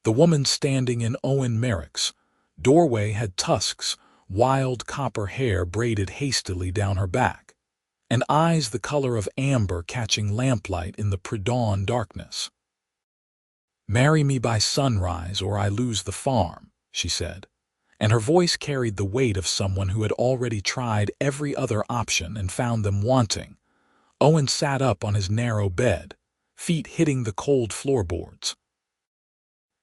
The woman standing in Owen Merrick's doorway had tusks, wild copper hair braided hastily down her back, and eyes the color of amber catching lamplight in the pre-dawn darkness. "Marry me by sunrise or I lose the farm," she said, and her voice carried the weight of someone who had already tried every other option and found them wanting. Owen sat up on his narrow bed, feet hitting the cold floorboards.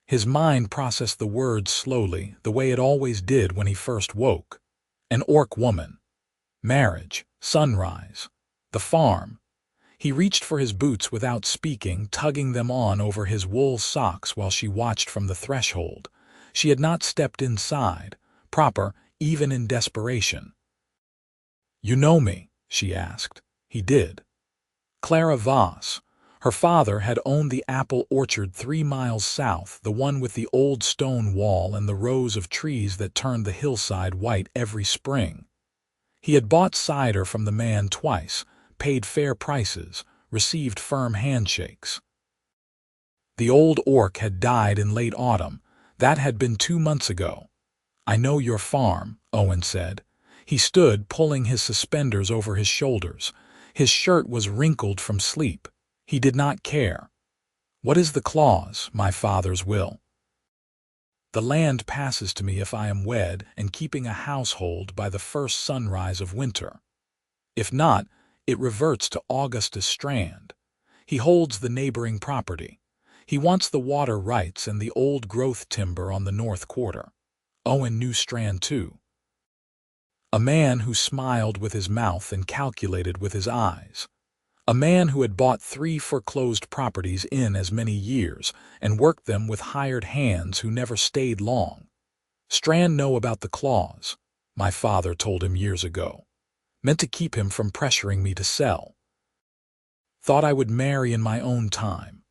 His mind processed the words slowly, the way it always did when he first woke. An orc woman, marriage, sunrise, the farm. He reached for his boots without speaking, tugging them on over his wool socks while she watched from the threshold. She had not stepped inside, proper, even in desperation. "You know me?" she asked. He did. Clara Voss. Her father had owned the apple orchard 3 miles south, the one with the old stone wall and the rows of trees that turned the hillside white every spring. He had bought cider from the man twice, paid fair prices, received firm handshakes. The old orc had died in late autumn. That had been 2 months ago. "I know your farm," Owen said. He stood, pulling his suspenders over his shoulders. His shirt was wrinkled from sleep. He did not care. "What is the clause, my father's will?" "The land passes to me if I am wed and keeping a household by the first sunrise of winter. If not, it reverts to Augustus Strand. He holds the neighboring property. He wants the water rights and the old growth timber on the north quarter." Owen knew Strand too. A man who smiled with his mouth and calculated with his eyes. A man who had bought 3 foreclosed properties in as many years and worked them with hired hands who never stayed long. "Strand know about the clause," my father told him years ago. "Meant to keep him from pressuring me to sell. Thought I would marry in my own time."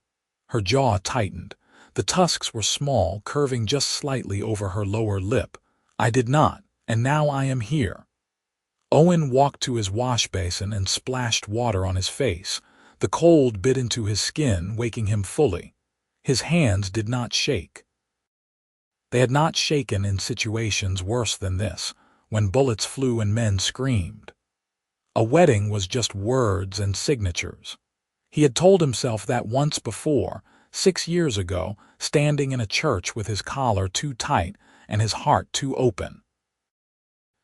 Her jaw tightened. The tusks were small, curving just slightly over her lower lip. "I did not, and now I am here." Owen walked to his wash basin and splashed water on his face. The cold bit into his skin, waking him fully. His hands did not shake. They had not shaken in situations worse than this, when bullets flew and men screamed. A wedding was just words and signatures. He had told himself that once before, 6 years ago, standing in a church with his collar too tight and his heart too open.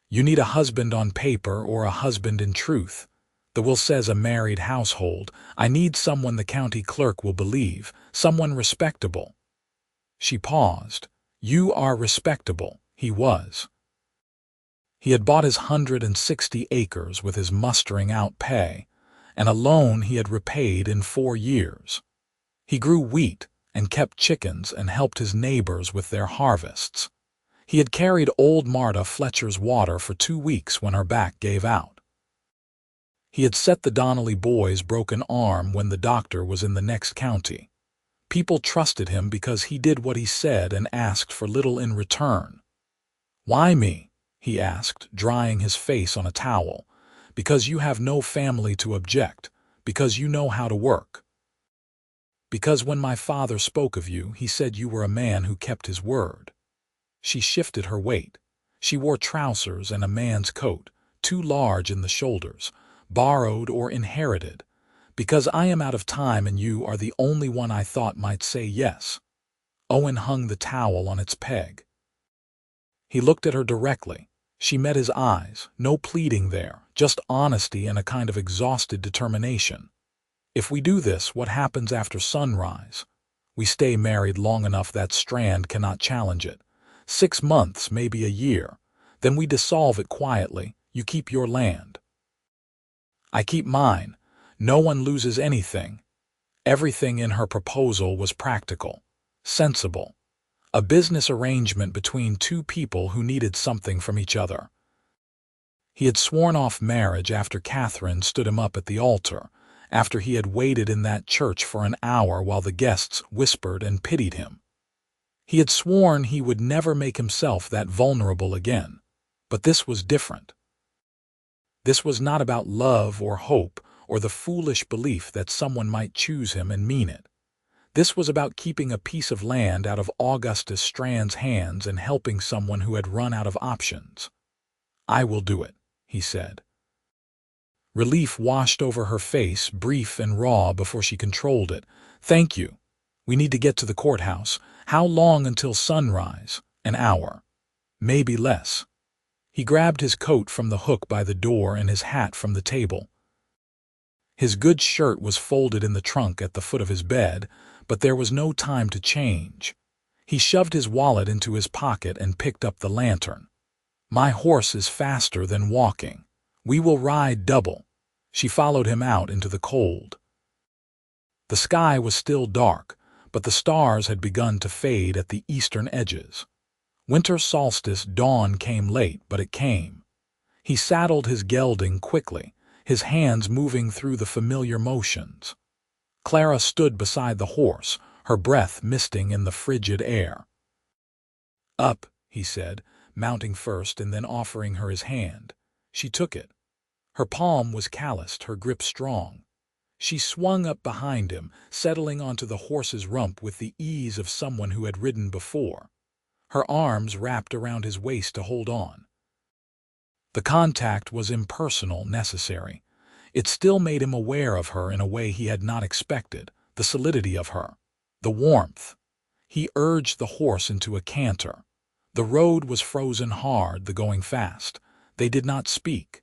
"You need a husband on paper or a husband in truth. The will says a married household. I need someone the county clerk will believe, someone respectable." She paused. "You are respectable." He was. He had bought his 160 acres with his mustering out pay, and a loan he had repaid in 4 years. He grew wheat and kept chickens and helped his neighbors with their harvests. He had carried old Marta Fletcher's water for 2 weeks when her back gave out. He had set the Donnelly boy's broken arm when the doctor was in the next county. People trusted him because he did what he said and asked for little in return. "Why me?" he asked, drying his face on a towel. "Because you have no family to object, because you know how to work. Because when my father spoke of you, he said you were a man who kept his word." She shifted her weight. She wore trousers and a man's coat, too large in the shoulders, borrowed or inherited. "Because I am out of time and you are the only one I thought might say yes." Owen hung the towel on its peg. He looked at her directly. She met his eyes, no pleading there, just honesty and a kind of exhausted determination. "If we do this, what happens after sunrise? We stay married long enough that Strand cannot challenge it. 6 months, maybe a year. Then we dissolve it quietly. You keep your land. I keep mine. No one loses anything." Everything in her proposal was practical, sensible. A business arrangement between 2 people who needed something from each other. He had sworn off marriage after Catherine stood him up at the altar, after he had waited in that church for an hour while the guests whispered and pitied him. He had sworn he would never make himself that vulnerable again. But this was different. This was not about love or hope or the foolish belief that someone might choose him and mean it. This was about keeping a piece of land out of Augustus Strand's hands and helping someone who had run out of options. "I will do it," he said. Relief washed over her face, brief and raw before she controlled it. "Thank you. We need to get to the courthouse. How long until sunrise?" "An hour. Maybe less." He grabbed his coat from the hook by the door and his hat from the table. His good shirt was folded in the trunk at the foot of his bed, but there was no time to change. He shoved his wallet into his pocket and picked up the lantern. "My horse is faster than walking. We will ride double." She followed him out into the cold. The sky was still dark, but the stars had begun to fade at the eastern edges. Winter solstice dawn came late, but it came. He saddled his gelding quickly, his hands moving through the familiar motions. Clara stood beside the horse, her breath misting in the frigid air. "Up," he said, mounting first and then offering her his hand. She took it. Her palm was calloused, her grip strong. She swung up behind him, settling onto the horse's rump with the ease of someone who had ridden before. Her arms wrapped around his waist to hold on. The contact was impersonal, necessary. It still made him aware of her in a way he had not expected, the solidity of her, the warmth. He urged the horse into a canter. The road was frozen hard, the going fast. They did not speak.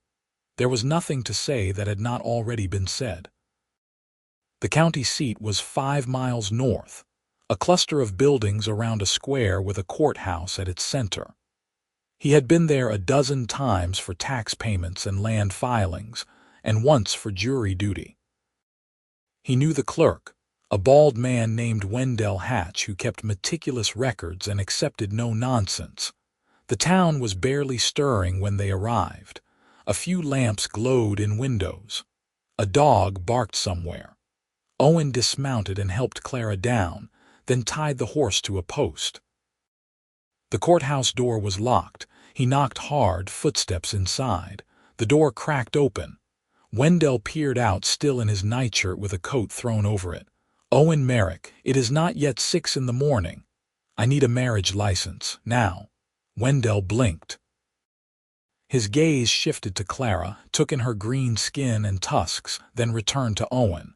There was nothing to say that had not already been said. The county seat was 5 miles north, a cluster of buildings around a square with a courthouse at its center. He had been there a dozen times for tax payments and land filings, and once for jury duty. He knew the clerk, a bald man named Wendell Hatch who kept meticulous records and accepted no nonsense. The town was barely stirring when they arrived. A few lamps glowed in windows. A dog barked somewhere. Owen dismounted and helped Clara down, then tied the horse to a post. The courthouse door was locked. He knocked hard, footsteps inside. The door cracked open. Wendell peered out, still in his nightshirt with a coat thrown over it. "Owen Merrick, it is not yet 6 in the morning. I need a marriage license, now." Wendell blinked. His gaze shifted to Clara, took in her green skin and tusks, then returned to Owen.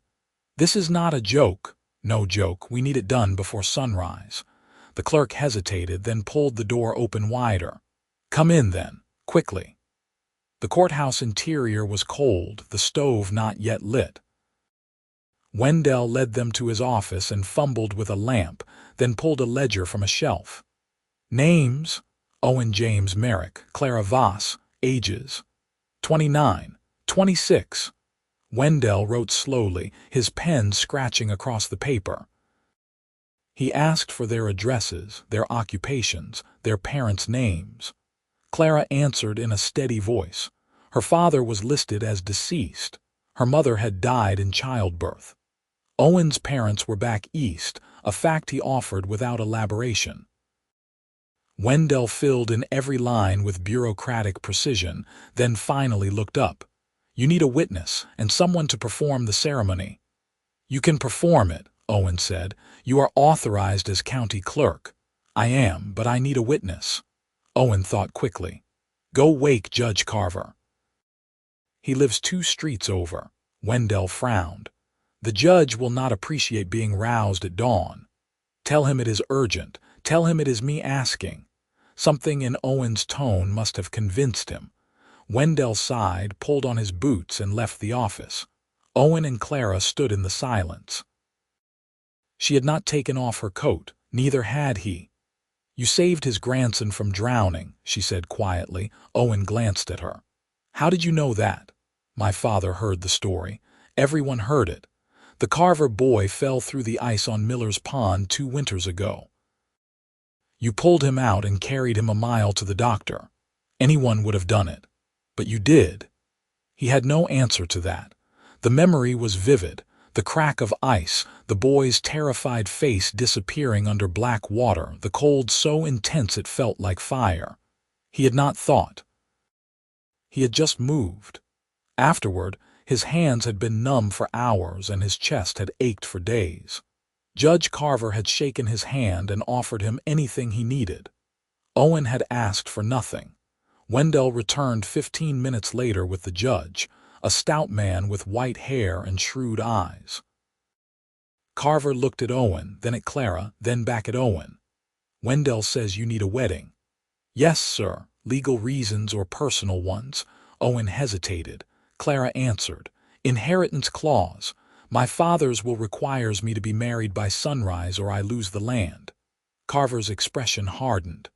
"This is not a joke." "No joke. We need it done before sunrise." The clerk hesitated, then pulled the door open wider. "Come in, then, quickly." The courthouse interior was cold, the stove not yet lit. Wendell led them to his office and fumbled with a lamp, then pulled a ledger from a shelf. "Names: Owen James Merrick, Clara Voss. Ages: 29, 26. Wendell wrote slowly, his pen scratching across the paper. He asked for their addresses, their occupations, their parents' names. Clara answered in a steady voice. Her father was listed as deceased. Her mother had died in childbirth. Owen's parents were back east, a fact he offered without elaboration. Wendell filled in every line with bureaucratic precision, then finally looked up. "You need a witness and someone to perform the ceremony." "You can perform it," Owen said. "You are authorized as county clerk." "I am, but I need a witness." Owen thought quickly. "Go wake Judge Carver." "He lives 2 streets over." Wendell frowned. "The judge will not appreciate being roused at dawn." "Tell him it is urgent. Tell him it is me asking." Something in Owen's tone must have convinced him. Wendell sighed, pulled on his boots, and left the office. Owen and Clara stood in the silence. She had not taken off her coat, neither had he. "You saved his grandson from drowning," she said quietly. Owen glanced at her. "How did you know that?" "My father heard the story. Everyone heard it. The Carver boy fell through the ice on Miller's Pond 2 winters ago. You pulled him out and carried him a mile to the doctor. Anyone would have done it. But you did." He had no answer to that. The memory was vivid. The crack of ice, the boy's terrified face disappearing under black water, the cold so intense it felt like fire. He had not thought. He had just moved. Afterward, his hands had been numb for hours and his chest had ached for days. Judge Carver had shaken his hand and offered him anything he needed. Owen had asked for nothing. Wendell returned 15 minutes later with the judge, a stout man with white hair and shrewd eyes. Carver looked at Owen, then at Clara, then back at Owen. "Wendell says you need a wedding." "Yes, sir. Legal reasons or personal ones." Owen hesitated. Clara answered, "Inheritance clause. My father's will requires me to be married by sunrise or I lose the land." Carver's expression hardened.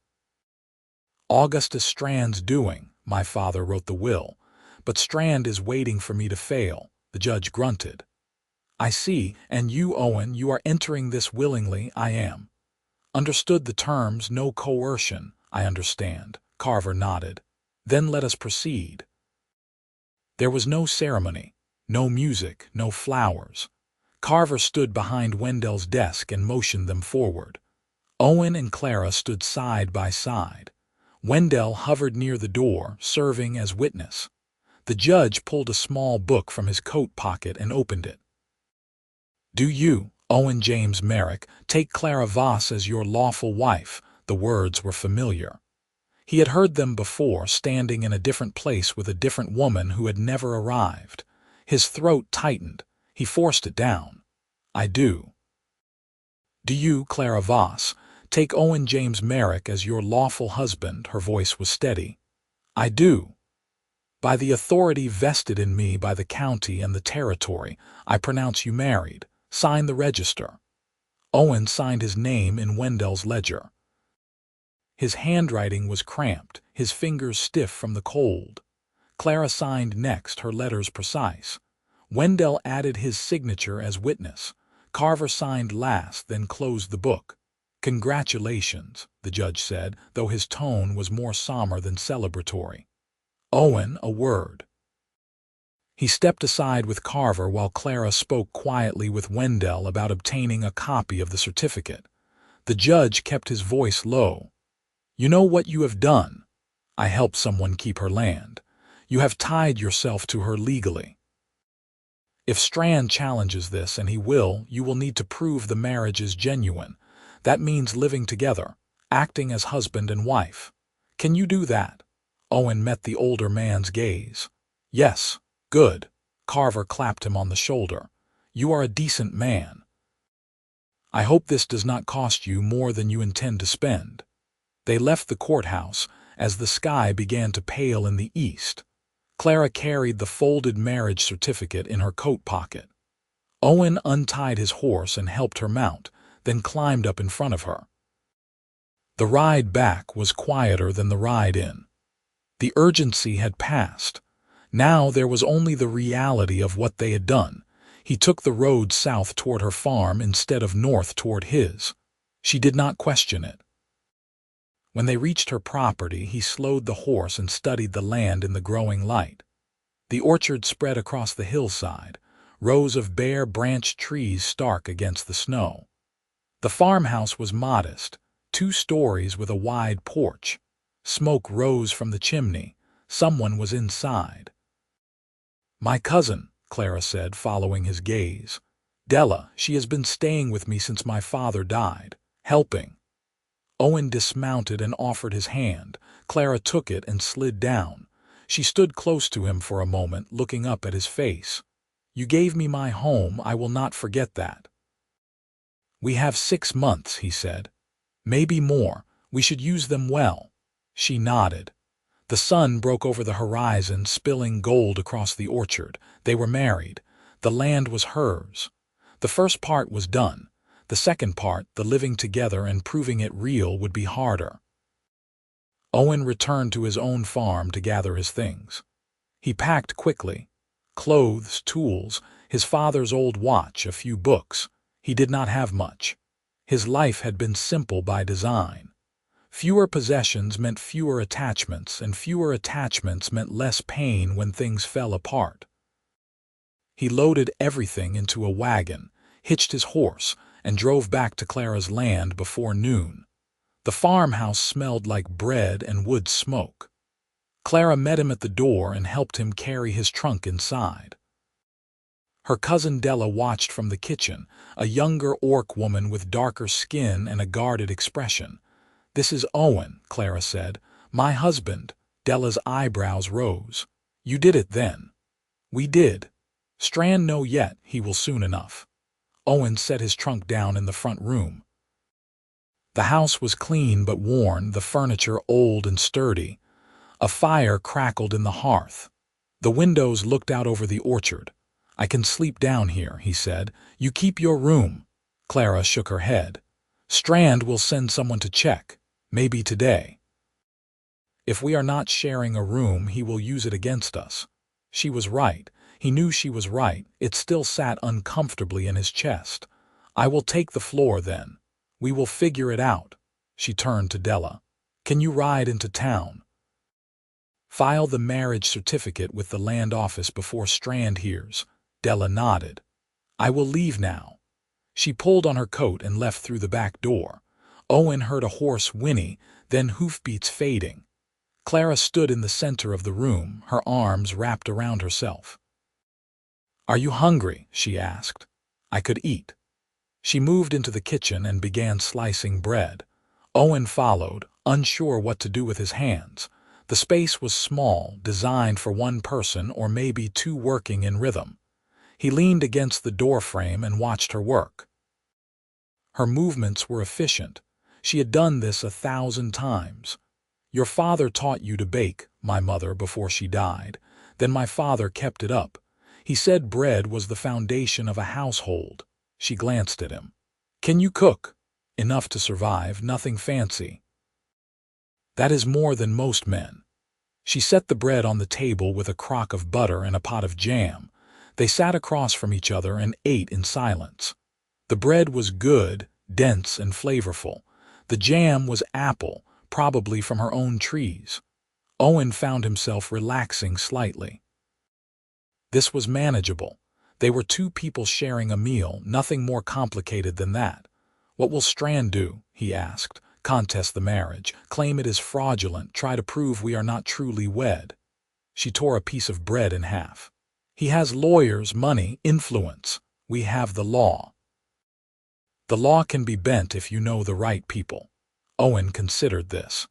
"Augustus Strand's doing. My father wrote the will, but Strand is waiting for me to fail," the judge grunted. "I see, and you, Owen, you are entering this willingly." "I am." "Understood the terms, no coercion." "I understand." Carver nodded. "Then let us proceed." There was no ceremony, no music, no flowers. Carver stood behind Wendell's desk and motioned them forward. Owen and Clara stood side by side. Wendell hovered near the door, serving as witness. The judge pulled a small book from his coat pocket and opened it. "Do you, Owen James Merrick, take Clara Voss as your lawful wife?" The words were familiar. He had heard them before, standing in a different place with a different woman who had never arrived. His throat tightened. He forced it down. "I do." "Do you, Clara Voss, take Owen James Merrick as your lawful husband?" Her voice was steady. "I do." "By the authority vested in me by the county and the territory, I pronounce you married. Sign the register." Owen signed his name in Wendell's ledger. His handwriting was cramped, his fingers stiff from the cold. Clara signed next, her letters precise. Wendell added his signature as witness. Carver signed last, then closed the book. "Congratulations," the judge said, though his tone was more somber than celebratory. "Owen, a word." He stepped aside with Carver while Clara spoke quietly with Wendell about obtaining a copy of the certificate. The judge kept his voice low. "You know what you have done? I helped someone keep her land. You have tied yourself to her legally. If Strand challenges this, and he will, you will need to prove the marriage is genuine. That means living together, acting as husband and wife. Can you do that?" Owen met the older man's gaze. "Yes." "Good." Carver clapped him on the shoulder. "You are a decent man. I hope this does not cost you more than you intend to spend." They left the courthouse as the sky began to pale in the east. Clara carried the folded marriage certificate in her coat pocket. Owen untied his horse and helped her mount, then climbed up in front of her. The ride back was quieter than the ride in. The urgency had passed. Now there was only the reality of what they had done. He took the road south toward her farm instead of north toward his. She did not question it. When they reached her property, he slowed the horse and studied the land in the growing light. The orchard spread across the hillside, rows of bare branched trees stark against the snow. The farmhouse was modest, 2 stories with a wide porch. Smoke rose from the chimney. Someone was inside. "My cousin," Clara said, following his gaze. "Della, she has been staying with me since my father died, helping." Owen dismounted and offered his hand. Clara took it and slid down. She stood close to him for a moment, looking up at his face. "You gave me my home. I will not forget that." "We have 6 months," he said. "Maybe more. We should use them well." She nodded. The sun broke over the horizon, spilling gold across the orchard. They were married. The land was hers. The first part was done. The second part, the living together and proving it real, would be harder. Owen returned to his own farm to gather his things. He packed quickly. Clothes, tools, his father's old watch, a few books. He did not have much. His life had been simple by design. Fewer possessions meant fewer attachments, and fewer attachments meant less pain when things fell apart. He loaded everything into a wagon, hitched his horse, and drove back to Clara's land before noon. The farmhouse smelled like bread and wood smoke. Clara met him at the door and helped him carry his trunk inside. Her cousin Della watched from the kitchen, a younger orc woman with darker skin and a guarded expression. "This is Owen," Clara said. "My husband." Della's eyebrows rose. "You did it then?" "We did. Strand know yet, he will soon enough." Owen set his trunk down in the front room. The house was clean but worn, the furniture old and sturdy. A fire crackled in the hearth. The windows looked out over the orchard. "I can sleep down here," he said. "You keep your room." Clara shook her head. "Strand will send someone to check. Maybe today. If we are not sharing a room, he will use it against us." She was right. He knew she was right. It still sat uncomfortably in his chest. "I will take the floor then. We will figure it out." She turned to Della. "Can you ride into town? File the marriage certificate with the land office before Strand hears." Della nodded. "I will leave now." She pulled on her coat and left through the back door. Owen heard a hoarse whinny, then hoofbeats fading. Clara stood in the center of the room, her arms wrapped around herself. "Are you hungry?" she asked. "I could eat." She moved into the kitchen and began slicing bread. Owen followed, unsure what to do with his hands. The space was small, designed for one person or maybe two working in rhythm. He leaned against the doorframe and watched her work. Her movements were efficient. She had done this 1,000 times. "Your father taught you to bake, my mother, before she died. Then my father kept it up. He said bread was the foundation of a household." She glanced at him. "Can you cook?" "Enough to survive, nothing fancy." "That is more than most men." She set the bread on the table with a crock of butter and a pot of jam. They sat across from each other and ate in silence. The bread was good, dense and flavorful. The jam was apple, probably from her own trees. Owen found himself relaxing slightly. This was manageable. They were two people sharing a meal, nothing more complicated than that. "What will Strand do?" he asked. "Contest the marriage, claim it is fraudulent, try to prove we are not truly wed." She tore a piece of bread in half. "He has lawyers, money, influence. We have the law." "The law can be bent if you know the right people." Owen considered this.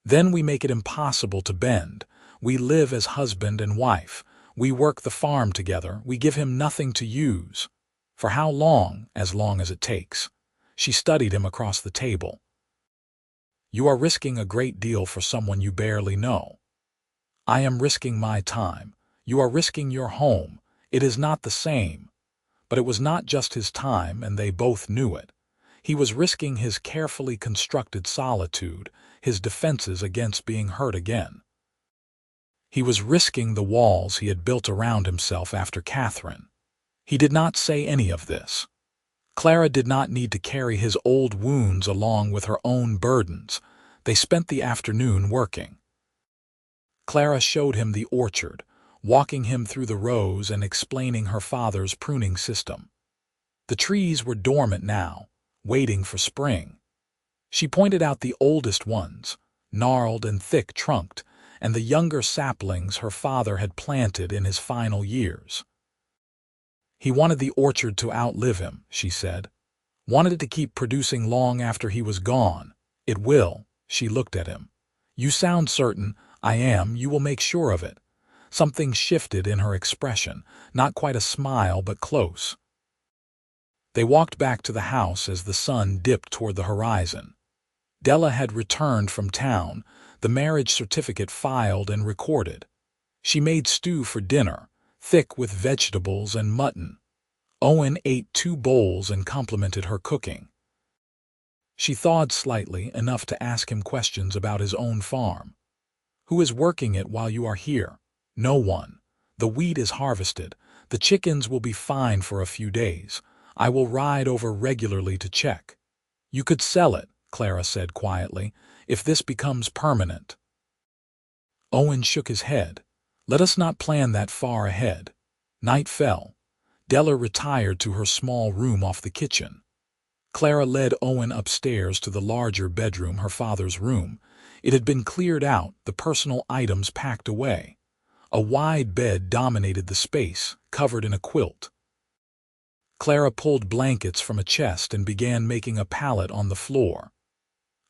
"Then we make it impossible to bend. We live as husband and wife. We work the farm together. We give him nothing to use." "For how long?" "As long as it takes." She studied him across the table. "You are risking a great deal for someone you barely know." "I am risking my time. You are risking your home. It is not the same." But it was not just his time, and they both knew it. He was risking his carefully constructed solitude, his defenses against being hurt again. He was risking the walls he had built around himself after Catherine. He did not say any of this. Clara did not need to carry his old wounds along with her own burdens. They spent the afternoon working. Clara showed him the orchard, walking him through the rows and explaining her father's pruning system. The trees were dormant now, waiting for spring. She pointed out the oldest ones, gnarled and thick-trunked, and the younger saplings her father had planted in his final years. "He wanted the orchard to outlive him," she said. "Wanted it to keep producing long after he was gone. It will." She looked at him. "You sound certain." "I am. You will make sure of it." Something shifted in her expression, not quite a smile but close. They walked back to the house as the sun dipped toward the horizon. Della had returned from town, the marriage certificate filed and recorded. She made stew for dinner, thick with vegetables and mutton. Owen ate 2 bowls and complimented her cooking. She thawed slightly, enough to ask him questions about his own farm. "Who is working it while you are here?" "No one. The wheat is harvested. The chickens will be fine for a few days. I will ride over regularly to check." "You could sell it," Clara said quietly, "if this becomes permanent." Owen shook his head. "Let us not plan that far ahead." Night fell. Della retired to her small room off the kitchen. Clara led Owen upstairs to the larger bedroom, her father's room. It had been cleared out, the personal items packed away. A wide bed dominated the space, covered in a quilt. Clara pulled blankets from a chest and began making a pallet on the floor.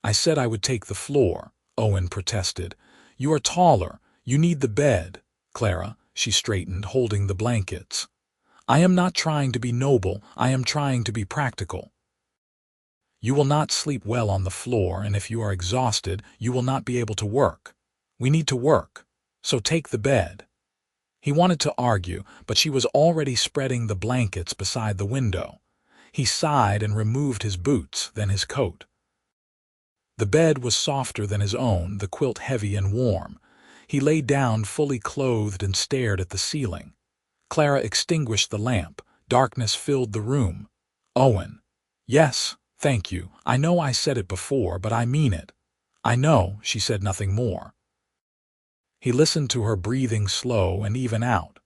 "I said I would take the floor," Owen protested. "You are taller. You need the bed." "Clara," she straightened, holding the blankets. "I am not trying to be noble, I am trying to be practical. You will not sleep well on the floor, and if you are exhausted, you will not be able to work. We need to work, so take the bed." He wanted to argue, but she was already spreading the blankets beside the window. He sighed and removed his boots, then his coat. The bed was softer than his own, the quilt heavy and warm. He lay down fully clothed and stared at the ceiling. Clara extinguished the lamp. Darkness filled the room. "Owen." "Yes, thank you. I know I said it before, but I mean it." "I know," she said nothing more. He listened to her breathing slow and even out.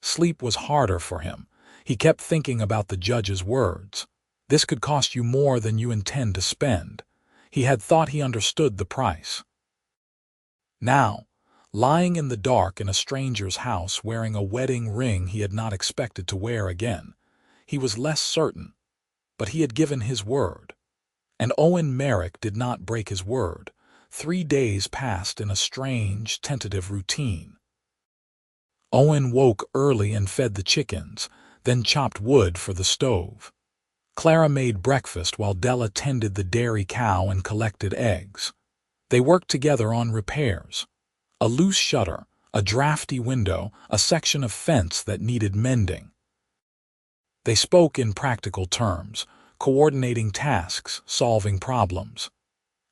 Sleep was harder for him. He kept thinking about the judge's words. "This could cost you more than you intend to spend." He had thought he understood the price. Now, lying in the dark in a stranger's house wearing a wedding ring he had not expected to wear again, he was less certain, but he had given his word. And Owen Merrick did not break his word. 3 days passed in a strange, tentative routine. Owen woke early and fed the chickens, then chopped wood for the stove. Clara made breakfast while Della tended the dairy cow and collected eggs. They worked together on repairs. A loose shutter, a drafty window, a section of fence that needed mending. They spoke in practical terms, coordinating tasks, solving problems.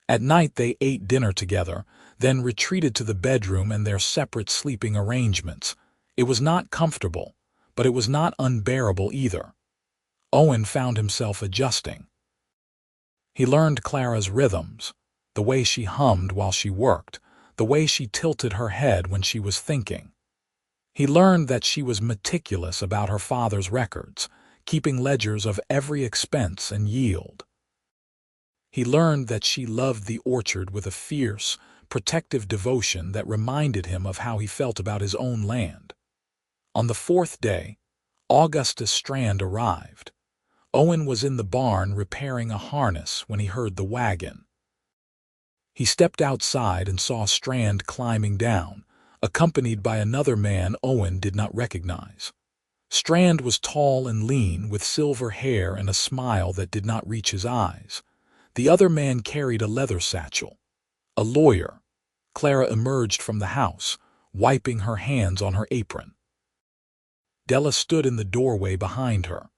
At night they ate dinner together, then retreated to the bedroom and their separate sleeping arrangements. It was not comfortable, but it was not unbearable either. Owen found himself adjusting. He learned Clara's rhythms, the way she hummed while she worked, the way she tilted her head when she was thinking. He learned that she was meticulous about her father's records, keeping ledgers of every expense and yield. He learned that she loved the orchard with a fierce, protective devotion that reminded him of how he felt about his own land. On the 4th day, Augustus Strand arrived. Owen was in the barn repairing a harness when he heard the wagon. He stepped outside and saw Strand climbing down, accompanied by another man Owen did not recognize. Strand was tall and lean, with silver hair and a smile that did not reach his eyes. The other man carried a leather satchel. A lawyer. Clara emerged from the house, wiping her hands on her apron. Della stood in the doorway behind her.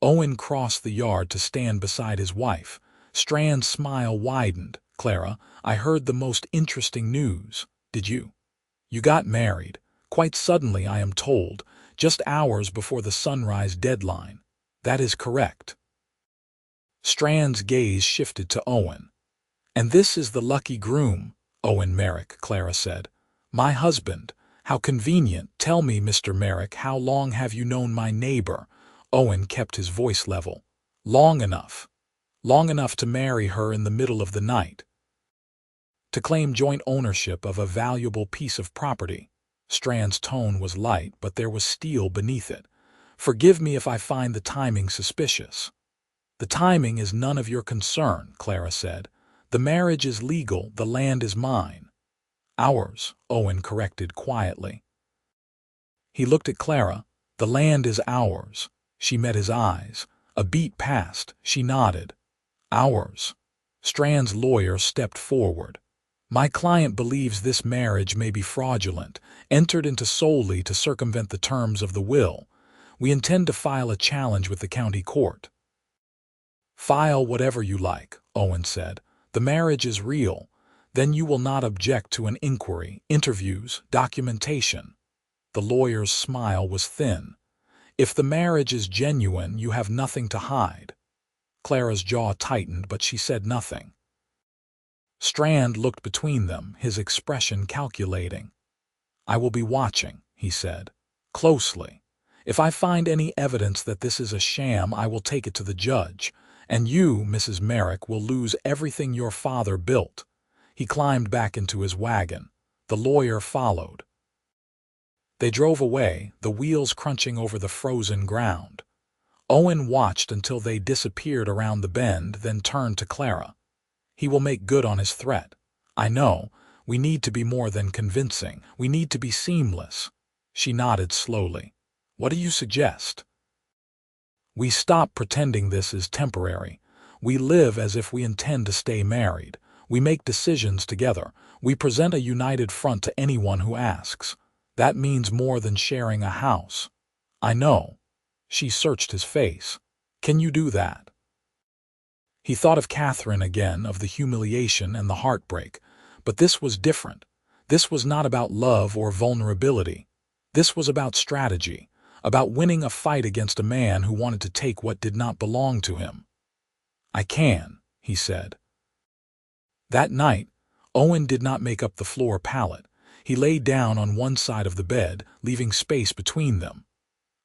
Owen crossed the yard to stand beside his wife. Strand's smile widened. "Clara, I heard the most interesting news. Did you? You got married. Quite suddenly, I am told, just hours before the sunrise deadline. That is correct." Strand's gaze shifted to Owen. "And this is the lucky groom, Owen Merrick," Clara said. "My husband. How convenient. Tell me, Mr. Merrick, how long have you known my neighbor?" Owen kept his voice level. "Long enough. Long enough to marry her in the middle of the night. To claim joint ownership of a valuable piece of property." Strand's tone was light, but there was steel beneath it. "Forgive me if I find the timing suspicious." "The timing is none of your concern," Clara said. "The marriage is legal, the land is mine." "Ours," Owen corrected quietly. He looked at Clara. "The land is ours." She met his eyes. A beat passed. She nodded. "Ours." Strand's lawyer stepped forward. "My client believes this marriage may be fraudulent, entered into solely to circumvent the terms of the will. We intend to file a challenge with the county court." "File whatever you like," Owen said. "The marriage is real. Then you will not object to an inquiry, interviews, documentation." The lawyer's smile was thin. "If the marriage is genuine, you have nothing to hide." Clara's jaw tightened, but she said nothing. Strand looked between them, his expression calculating. "I will be watching," he said, "closely. If I find any evidence that this is a sham, I will take it to the judge. And you, Mrs. Merrick, will lose everything your father built." He climbed back into his wagon. The lawyer followed. They drove away, the wheels crunching over the frozen ground. Owen watched until they disappeared around the bend, then turned to Clara. He will make good on his threat. I know. We need to be more than convincing. We need to be seamless. She nodded slowly. What do you suggest? We stop pretending this is temporary. We live as if we intend to stay married. We make decisions together. We present a united front to anyone who asks. That means more than sharing a house. I know. She searched his face. Can you do that? He thought of Catherine again, of the humiliation and the heartbreak. But this was different. This was not about love or vulnerability. This was about strategy, about winning a fight against a man who wanted to take what did not belong to him. I can, he said. That night, Owen did not make up the floor pallet. He lay down on one side of the bed, leaving space between them.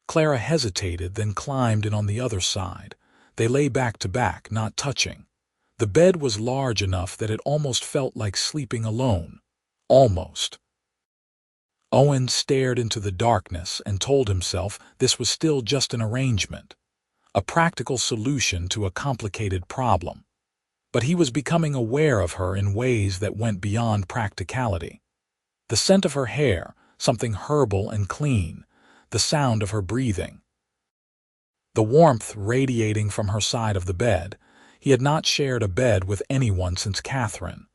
Clara hesitated, then climbed in on the other side. They lay back to back, not touching. The bed was large enough that it almost felt like sleeping alone. Almost. Owen stared into the darkness and told himself this was still just an arrangement, a practical solution to a complicated problem. But he was becoming aware of her in ways that went beyond practicality. The scent of her hair, something herbal and clean, the sound of her breathing. The warmth radiating from her side of the bed. He had not shared a bed with anyone since Catherine.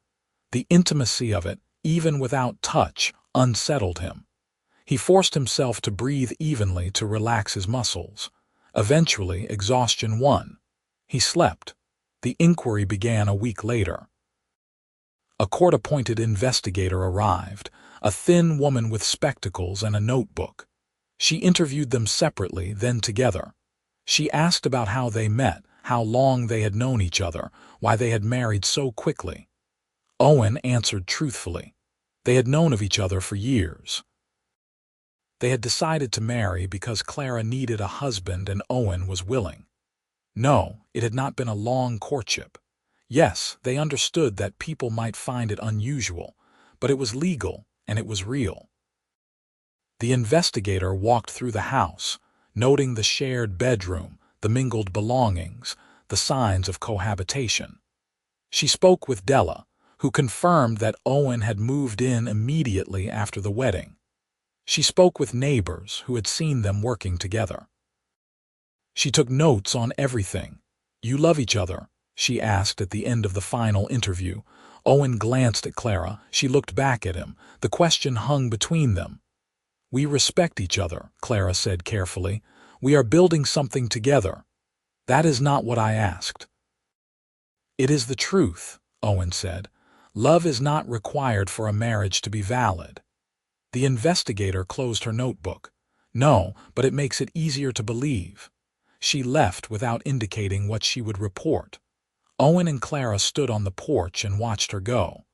The intimacy of it, even without touch, unsettled him. He forced himself to breathe evenly to relax his muscles. Eventually, exhaustion won. He slept. The inquiry began a week later. A court-appointed investigator arrived, a thin woman with spectacles and a notebook. She interviewed them separately, then together. She asked about how they met, how long they had known each other, why they had married so quickly. Owen answered truthfully. They had known of each other for years. They had decided to marry because Clara needed a husband and Owen was willing. No, it had not been a long courtship. Yes, they understood that people might find it unusual, but it was legal and it was real. The investigator walked through the house, noting the shared bedroom, the mingled belongings, the signs of cohabitation. She spoke with Della, who confirmed that Owen had moved in immediately after the wedding. She spoke with neighbors who had seen them working together. She took notes on everything. You love each other? She asked at the end of the final interview. Owen glanced at Clara. She looked back at him. The question hung between them. We respect each other, Clara said carefully. We are building something together. That is not what I asked. It is the truth, Owen said. Love is not required for a marriage to be valid. The investigator closed her notebook. No, but it makes it easier to believe. She left without indicating what she would report. Owen and Clara stood on the porch and watched her go.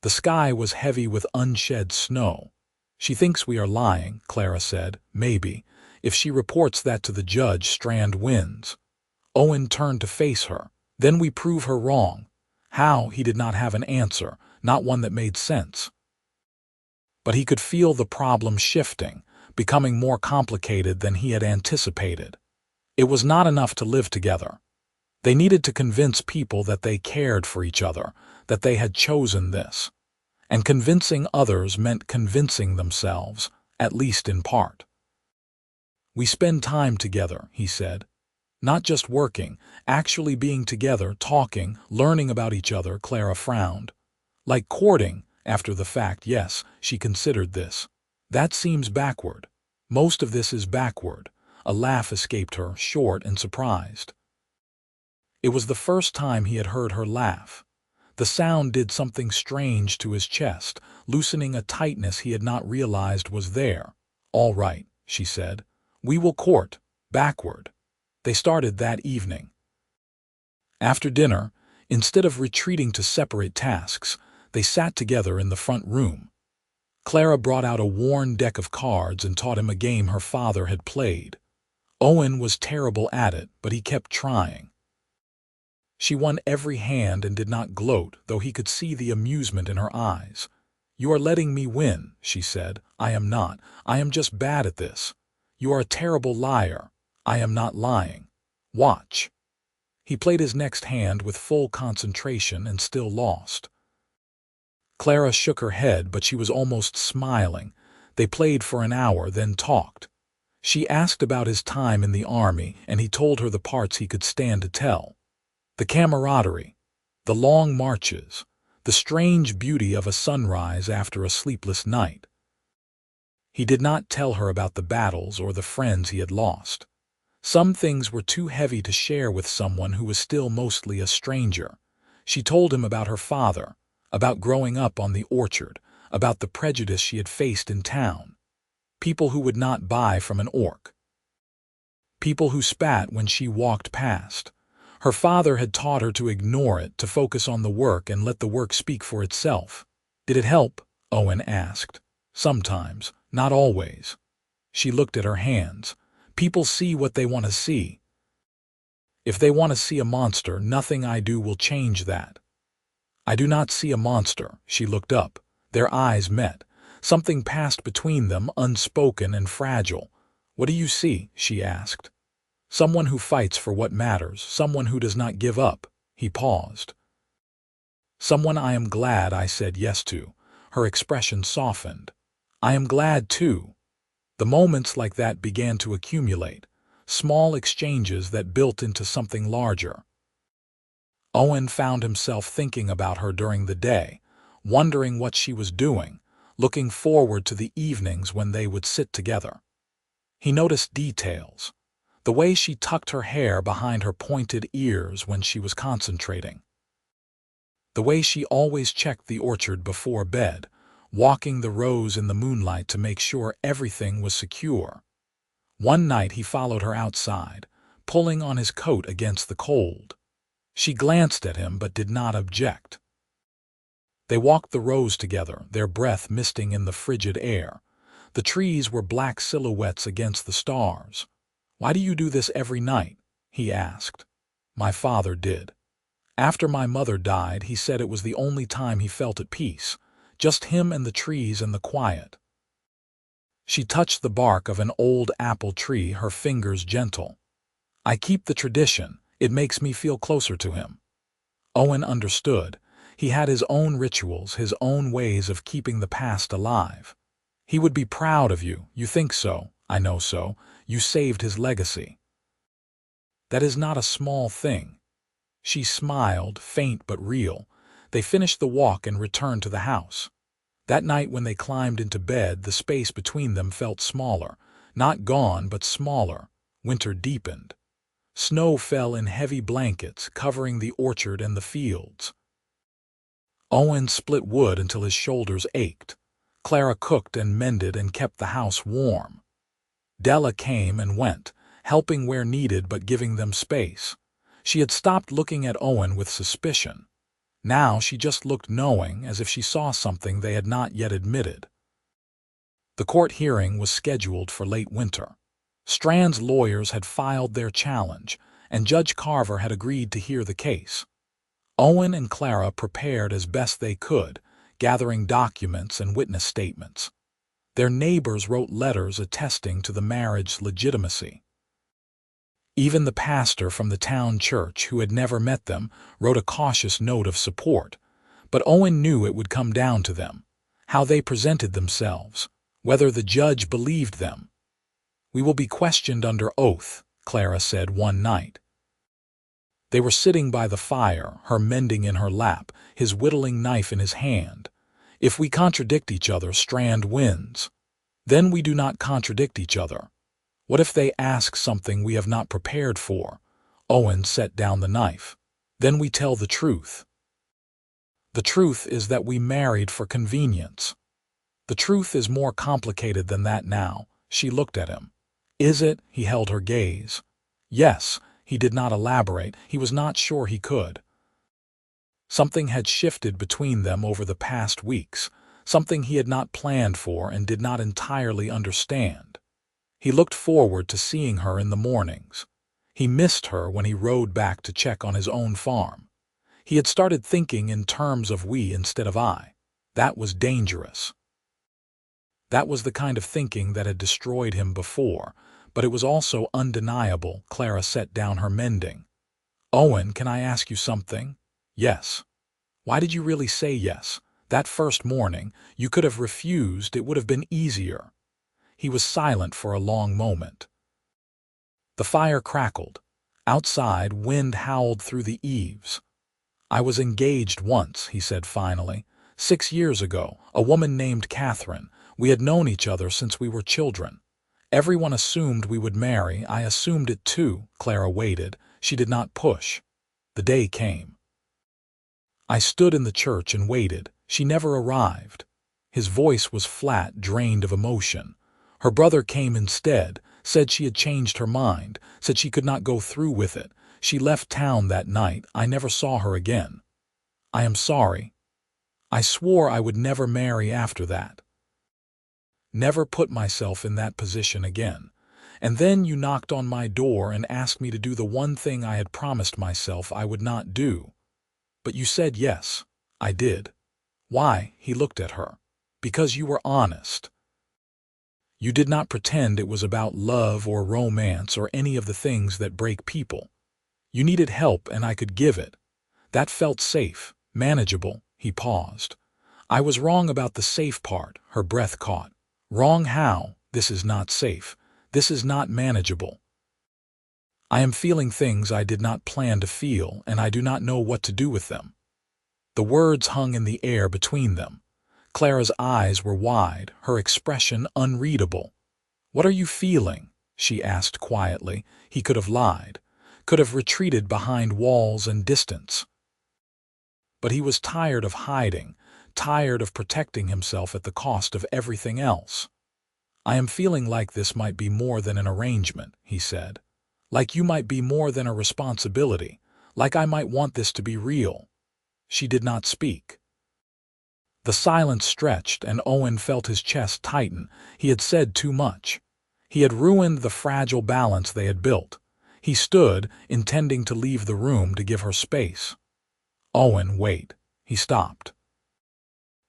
The sky was heavy with unshed snow. She thinks we are lying, Clara said. Maybe. If she reports that to the judge, Strand wins. Owen turned to face her. Then we prove her wrong. How? He did not have an answer, not one that made sense. But he could feel the problem shifting, becoming more complicated than he had anticipated. It was not enough to live together. They needed to convince people that they cared for each other, that they had chosen this. And convincing others meant convincing themselves, at least in part. We spend time together, he said. Not just working, actually being together, talking, learning about each other, Clara frowned. Like courting, after the fact, yes, she considered this. That seems backward. Most of this is backward. A laugh escaped her, short and surprised. It was the first time he had heard her laugh. The sound did something strange to his chest, loosening a tightness he had not realized was there. All right, she said. We will court, backward. They started that evening. After dinner, instead of retreating to separate tasks, they sat together in the front room. Clara brought out a worn deck of cards and taught him a game her father had played. Owen was terrible at it, but he kept trying. She won every hand and did not gloat, though he could see the amusement in her eyes. You are letting me win, she said. I am not. I am just bad at this. You are a terrible liar. I am not lying. Watch." He played his next hand with full concentration and still lost. Clara shook her head, but she was almost smiling. They played for an hour, then talked. She asked about his time in the army, and he told her the parts he could stand to tell. The camaraderie, the long marches, the strange beauty of a sunrise after a sleepless night. He did not tell her about the battles or the friends he had lost. Some things were too heavy to share with someone who was still mostly a stranger. She told him about her father, about growing up on the orchard, about the prejudice she had faced in town. People who would not buy from an orc. People who spat when she walked past. Her father had taught her to ignore it, to focus on the work and let the work speak for itself. Did it help? Owen asked. Sometimes, not always. She looked at her hands. People see what they want to see. If they want to see a monster, nothing I do will change that. I do not see a monster. She looked up. Their eyes met. Something passed between them, unspoken and fragile. What do you see? She asked. Someone who fights for what matters, someone who does not give up. He paused. Someone I am glad I said yes to. Her expression softened. I am glad too. The moments like that began to accumulate, small exchanges that built into something larger. Owen found himself thinking about her during the day, wondering what she was doing, looking forward to the evenings when they would sit together. He noticed details. The way she tucked her hair behind her pointed ears when she was concentrating. The way she always checked the orchard before bed, walking the rows in the moonlight to make sure everything was secure. One night he followed her outside, pulling on his coat against the cold. She glanced at him but did not object. They walked the rows together, their breath misting in the frigid air. The trees were black silhouettes against the stars. Why do you do this every night? He asked. My father did. After my mother died, he said it was the only time he felt at peace, just him and the trees and the quiet. She touched the bark of an old apple tree, her fingers gentle. I keep the tradition. It makes me feel closer to him. Owen understood. He had his own rituals, his own ways of keeping the past alive. He would be proud of you. You think so. I know so. You saved his legacy. That is not a small thing. She smiled, faint but real. They finished the walk and returned to the house. That night when they climbed into bed, the space between them felt smaller. Not gone, but smaller. Winter deepened. Snow fell in heavy blankets, covering the orchard and the fields. Owen split wood until his shoulders ached. Clara cooked and mended and kept the house warm. Della came and went, helping where needed but giving them space. She had stopped looking at Owen with suspicion. Now she just looked knowing, as if she saw something they had not yet admitted. The court hearing was scheduled for late winter. Strand's lawyers had filed their challenge, and Judge Carver had agreed to hear the case. Owen and Clara prepared as best they could, gathering documents and witness statements. Their neighbors wrote letters attesting to the marriage's legitimacy. Even the pastor from the town church, who had never met them, wrote a cautious note of support. But Owen knew it would come down to them, how they presented themselves, whether the judge believed them. We will be questioned under oath, Clara said one night. They were sitting by the fire, her mending in her lap, his whittling knife in his hand. If we contradict each other, Strand wins. Then we do not contradict each other. What if they ask something we have not prepared for? Owen set down the knife. Then we tell the truth. The truth is that we married for convenience. The truth is more complicated than that now. She looked at him. Is it? He held her gaze. Yes. He did not elaborate. He was not sure he could. Something had shifted between them over the past weeks, something he had not planned for and did not entirely understand. He looked forward to seeing her in the mornings. He missed her when he rode back to check on his own farm. He had started thinking in terms of we instead of I. That was dangerous. That was the kind of thinking that had destroyed him before, but it was also undeniable. Clara set down her mending. "Owen, can I ask you something?" "Yes." "Why did you really say yes? That first morning, you could have refused, it would have been easier." He was silent for a long moment. The fire crackled. Outside, wind howled through the eaves. "I was engaged once," he said finally. 6 years ago, a woman named Catherine. We had known each other since we were children. Everyone assumed we would marry. I assumed it too." Clara waited. She did not push. The day came. "I stood in the church and waited. She never arrived." His voice was flat, drained of emotion. "Her brother came instead, said she had changed her mind, said she could not go through with it. She left town that night. I never saw her again." "I am sorry. I swore I would never marry after that. Never put myself in that position again. And then you knocked on my door and asked me to do the one thing I had promised myself I would not do. But you said yes. I did." "Why?" He looked at her. "Because you were honest. You did not pretend it was about love or romance or any of the things that break people. You needed help and I could give it. That felt safe, manageable." He paused. "I was wrong about the safe part." Her breath caught. "Wrong how? This is not safe. This is not manageable. I am feeling things I did not plan to feel, and I do not know what to do with them." The words hung in the air between them. Clara's eyes were wide, her expression unreadable. "What are you feeling?" she asked quietly. He could have lied, could have retreated behind walls and distance. But he was tired of hiding, tired of protecting himself at the cost of everything else. "I am feeling like this might be more than an arrangement," he said. "Like you might be more than a responsibility, like I might want this to be real." She did not speak. The silence stretched, and Owen felt his chest tighten. He had said too much. He had ruined the fragile balance they had built. He stood, intending to leave the room to give her space. "Owen, wait." He stopped.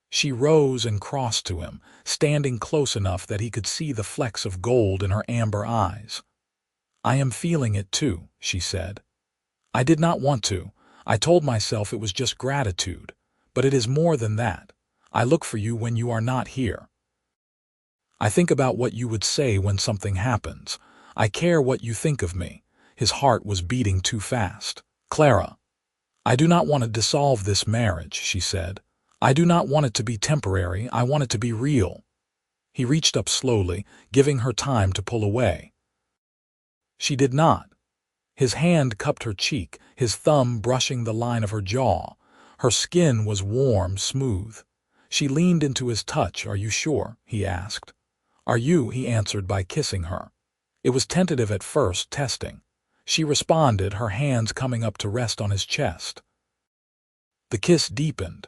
She rose and crossed to him, standing close enough that he could see the flecks of gold in her amber eyes. "I am feeling it too," she said. "I did not want to. I told myself it was just gratitude. But it is more than that. I look for you when you are not here. I think about what you would say when something happens. I care what you think of me." His heart was beating too fast. "Clara, I do not want to dissolve this marriage," she said. "I do not want it to be temporary. I want it to be real." He reached up slowly, giving her time to pull away. She did not. His hand cupped her cheek, his thumb brushing the line of her jaw. Her skin was warm, smooth. She leaned into his touch. "Are you sure?" he asked. "Are you?" he answered by kissing her. It was tentative at first, testing. She responded, her hands coming up to rest on his chest. The kiss deepened.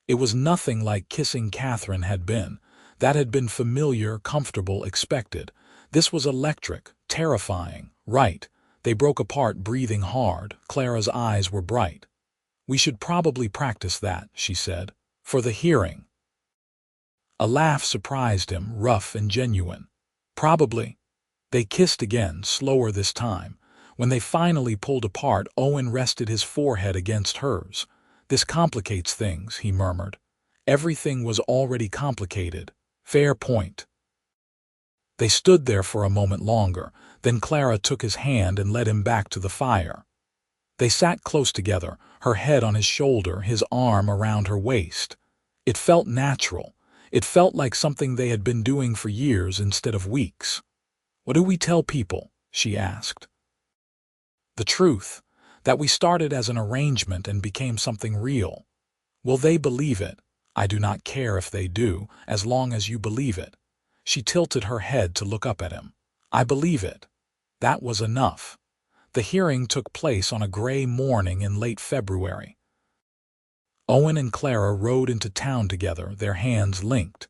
It was nothing like kissing Catherine had been. That had been familiar, comfortable, expected. This was electric, terrifying, right. They broke apart, breathing hard. Clara's eyes were bright. "We should probably practice that," she said, "for the hearing." A laugh surprised him, rough and genuine. "Probably." They kissed again, slower this time. When they finally pulled apart, Owen rested his forehead against hers. "This complicates things," he murmured. "Everything was already complicated." "Fair point." They stood there for a moment longer. Then Clara took his hand and led him back to the fire. They sat close together, her head on his shoulder, his arm around her waist. It felt natural. It felt like something they had been doing for years instead of weeks. "What do we tell people?" she asked. "The truth, that we started as an arrangement and became something real. Will they believe it? I do not care if they do, as long as you believe it." She tilted her head to look up at him. "I believe it." That was enough. The hearing took place on a gray morning in late February. Owen and Clara rode into town together, their hands linked.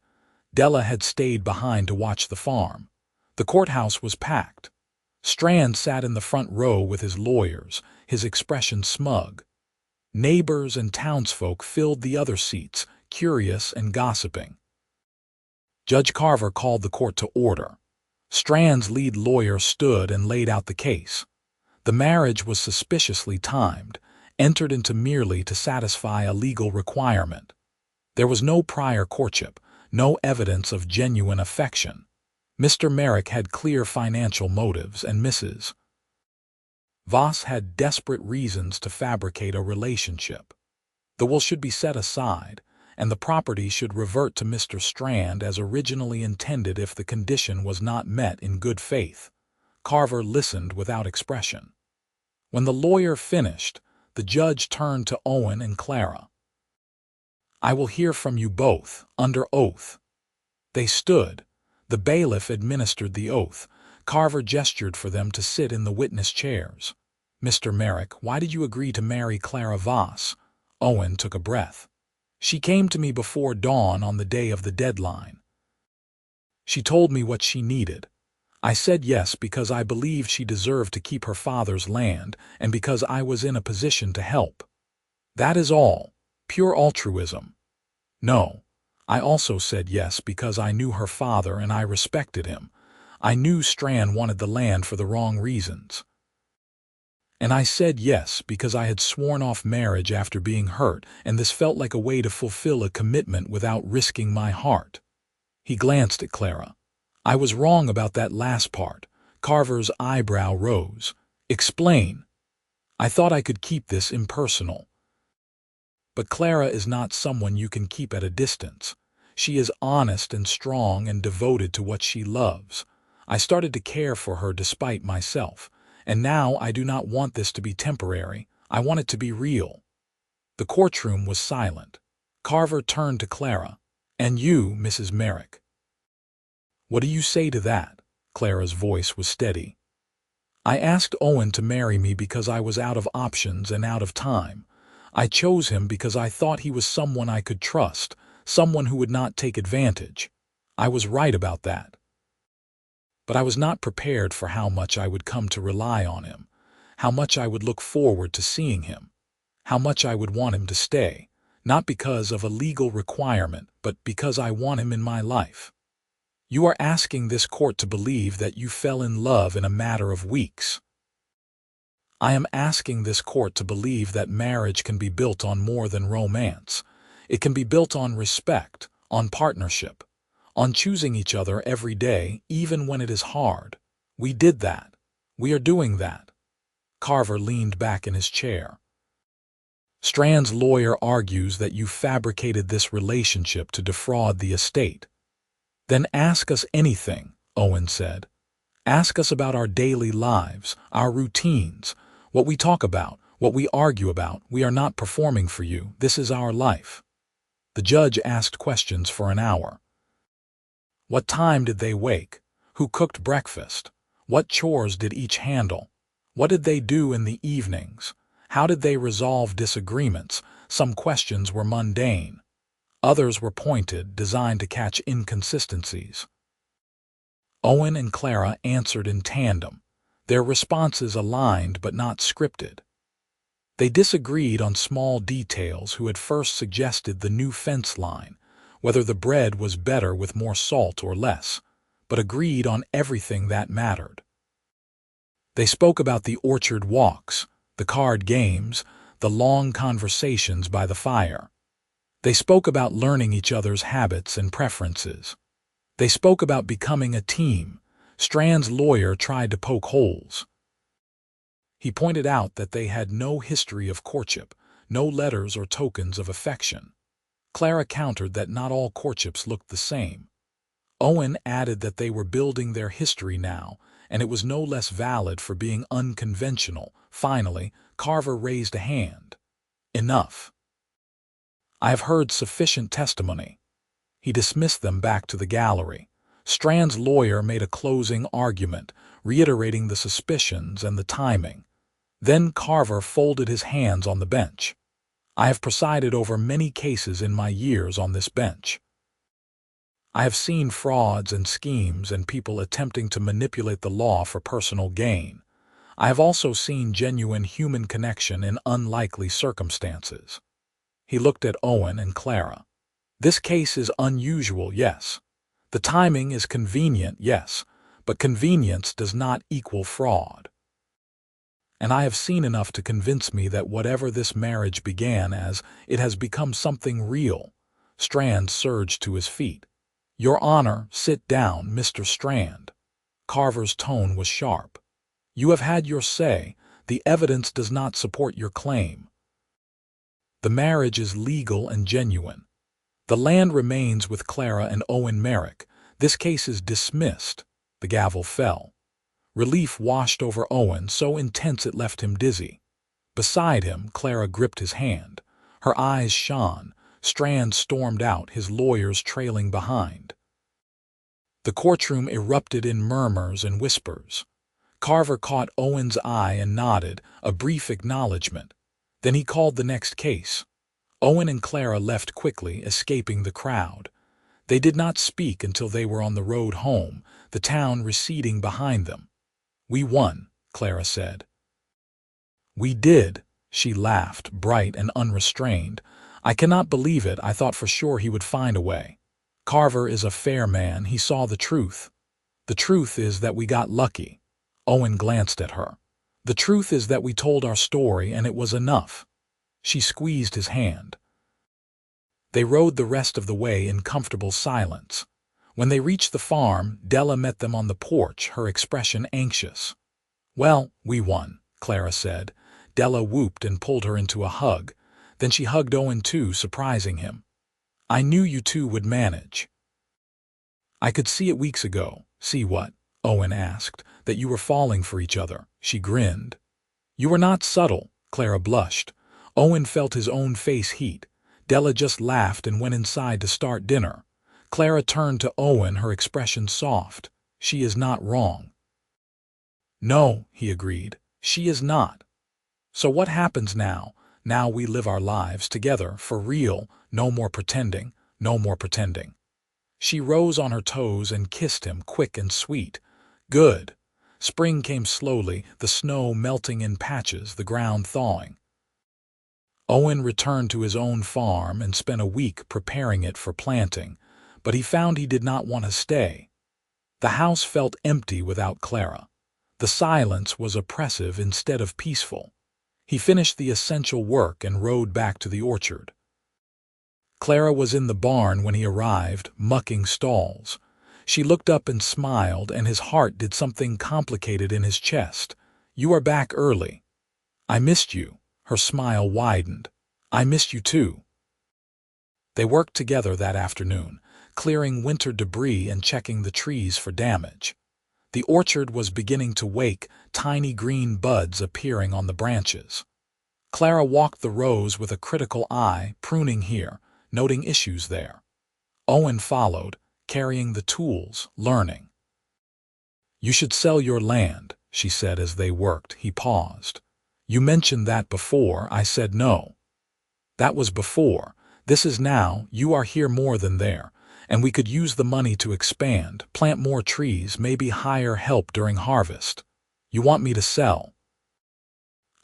Della had stayed behind to watch the farm. The courthouse was packed. Strand sat in the front row with his lawyers, his expression smug. Neighbors and townsfolk filled the other seats, curious and gossiping. Judge Carver called the court to order. Strand's lead lawyer stood and laid out the case. The marriage was suspiciously timed, entered into merely to satisfy a legal requirement. There was no prior courtship, no evidence of genuine affection. Mr. Merrick had clear financial motives, and Mrs. Voss had desperate reasons to fabricate a relationship. The will should be set aside, and the property should revert to Mr. Strand as originally intended if the condition was not met in good faith. Carver listened without expression. When the lawyer finished, the judge turned to Owen and Clara. "I will hear from you both, under oath." They stood. The bailiff administered the oath. Carver gestured for them to sit in the witness chairs. "Mr. Merrick, why did you agree to marry Clara Voss?" Owen took a breath. "She came to me before dawn on the day of the deadline. She told me what she needed. I said yes because I believed she deserved to keep her father's land and because I was in a position to help. That is all. Pure altruism. No, I also said yes because I knew her father and I respected him. I knew Strand wanted the land for the wrong reasons. And I said yes because I had sworn off marriage after being hurt, and this felt like a way to fulfill a commitment without risking my heart." He glanced at Clara. "I was wrong about that last part." Carver's eyebrow rose. "Explain." "I thought I could keep this impersonal. But Clara is not someone you can keep at a distance. She is honest and strong and devoted to what she loves. I started to care for her despite myself, and now I do not want this to be temporary. I want it to be real." The courtroom was silent. Carver turned to Clara. "And you, Mrs. Merrick? What do you say to that?" Clara's voice was steady. "I asked Owen to marry me because I was out of options and out of time. I chose him because I thought he was someone I could trust, someone who would not take advantage. I was right about that. But I was not prepared for how much I would come to rely on him, how much I would look forward to seeing him, how much I would want him to stay, not because of a legal requirement, but because I want him in my life. You are asking this court to believe that you fell in love in a matter of weeks. I am asking this court to believe that marriage can be built on more than romance. It can be built on respect, on partnership, on choosing each other every day, even when it is hard. We did that. We are doing that." Carver leaned back in his chair. "Strand's lawyer argues that you fabricated this relationship to defraud the estate." "Then ask us anything," Owen said. "Ask us about our daily lives, our routines, what we talk about, what we argue about. We are not performing for you. This is our life." The judge asked questions for an hour. What time did they wake? Who cooked breakfast? What chores did each handle? What did they do in the evenings? How did they resolve disagreements? Some questions were mundane. Others were pointed, designed to catch inconsistencies. Owen and Clara answered in tandem, their responses aligned but not scripted. They disagreed on small details: who had first suggested the new fence line, whether the bread was better with more salt or less, but agreed on everything that mattered. They spoke about the orchard walks, the card games, the long conversations by the fire. They spoke about learning each other's habits and preferences. They spoke about becoming a team. Strand's lawyer tried to poke holes. He pointed out that they had no history of courtship, no letters or tokens of affection. Clara countered that not all courtships looked the same. Owen added that they were building their history now, and it was no less valid for being unconventional. Finally, Carver raised a hand. "Enough. I have heard sufficient testimony." He dismissed them back to the gallery. Strand's lawyer made a closing argument, reiterating the suspicions and the timing. Then Carver folded his hands on the bench. "I have presided over many cases in my years on this bench. I have seen frauds and schemes and people attempting to manipulate the law for personal gain. I have also seen genuine human connection in unlikely circumstances." He looked at Owen and Clara. "This case is unusual, yes. The timing is convenient, yes. but convenience does not equal fraud. And I have seen enough to convince me that whatever this marriage began as, it has become something real." Strand surged to his feet. "Your Honor, sit down, Mr. Strand." Carver's tone was sharp. "You have had your say. The evidence does not support your claim. The marriage is legal and genuine. The land remains with Clara and Owen Merrick. This case is dismissed." The gavel fell. Relief washed over Owen, so intense it left him dizzy. Beside him, Clara gripped his hand. Her eyes shone. Strand stormed out, his lawyers trailing behind. The courtroom erupted in murmurs and whispers. Carver caught Owen's eye and nodded, a brief acknowledgement. Then he called the next case. Owen and Clara left quickly, escaping the crowd. They did not speak until they were on the road home, the town receding behind them. "We won," Clara said. "We did," she laughed, bright and unrestrained. "I cannot believe it. I thought for sure he would find a way. Carver is a fair man. He saw the truth. The truth is that we got lucky." Owen glanced at her. "The truth is that we told our story and it was enough." She squeezed his hand. They rode the rest of the way in comfortable silence. When they reached the farm, Della met them on the porch, her expression anxious. "Well, we won," Clara said. Della whooped and pulled her into a hug. Then she hugged Owen too, surprising him. "I knew you two would manage." "I could see it weeks ago." "See what?" Owen asked. "That you were falling for each other." She grinned. "You were not subtle." Clara blushed. Owen felt his own face heat. Della just laughed and went inside to start dinner. Clara turned to Owen, her expression soft. "She is not wrong." "No," he agreed. "She is not." "So what happens now? Now we live our lives together, for real, no more pretending, no more pretending." She rose on her toes and kissed him, quick and sweet. "Good." Spring came slowly, the snow melting in patches, the ground thawing. Owen returned to his own farm and spent a week preparing it for planting, but he found he did not want to stay. The house felt empty without Clara. The silence was oppressive instead of peaceful. He finished the essential work and rode back to the orchard. Clara was in the barn when he arrived, mucking stalls. She looked up and smiled, and his heart did something complicated in his chest. "You are back early." "I missed you." Her smile widened. "I missed you too." They worked together that afternoon, clearing winter debris and checking the trees for damage. The orchard was beginning to wake, tiny green buds appearing on the branches. Clara walked the rows with a critical eye, pruning here, noting issues there. Owen followed, carrying the tools, learning. "You should sell your land," she said as they worked. He paused. "You mentioned that before. I said no." "That was before. This is now. You are here more than there. And we could use the money to expand, plant more trees, maybe hire help during harvest." "You want me to sell?"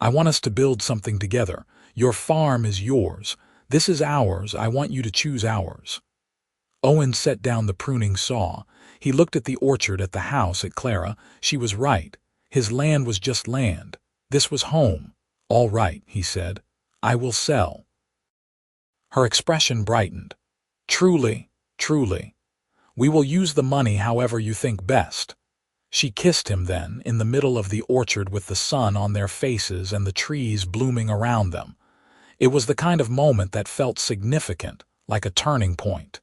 "I want us to build something together. Your farm is yours. This is ours. I want you to choose ours." Owen set down the pruning saw. He looked at the orchard, at the house, at Clara. She was right. His land was just land. This was home. "All right," he said. "I will sell." Her expression brightened. "Truly, truly. We will use the money however you think best." She kissed him then, in the middle of the orchard with the sun on their faces and the trees blooming around them. It was the kind of moment that felt significant, like a turning point.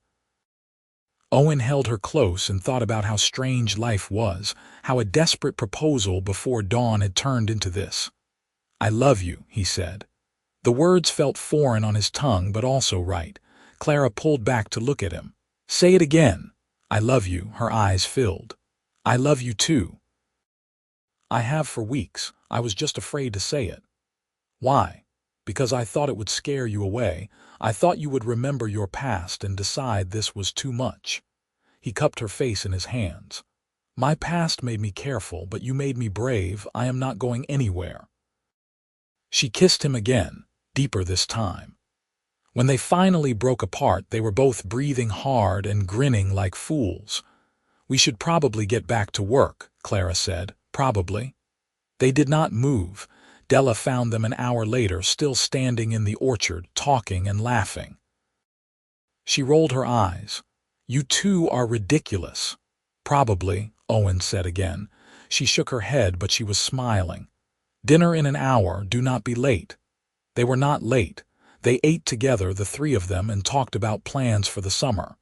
Owen held her close and thought about how strange life was, how a desperate proposal before dawn had turned into this. "I love you," he said. The words felt foreign on his tongue, but also right. Clara pulled back to look at him. "Say it again." "I love you." Her eyes filled. "I love you too." "I have for weeks. I was just afraid to say it." "Why?" "Because I thought it would scare you away. I thought you would remember your past and decide this was too much." He cupped her face in his hands. "My past made me careful, but you made me brave. I am not going anywhere." She kissed him again, deeper this time. When they finally broke apart, they were both breathing hard and grinning like fools. We should probably get back to work, Clara said. Probably. They did not move. Della found them an hour later, still standing in the orchard, talking and laughing. She rolled her eyes. You two are ridiculous. Probably, Owen said again. She shook her head, but she was smiling. Dinner in an hour, do not be late. They were not late. They ate together, the three of them, and talked about plans for the summer.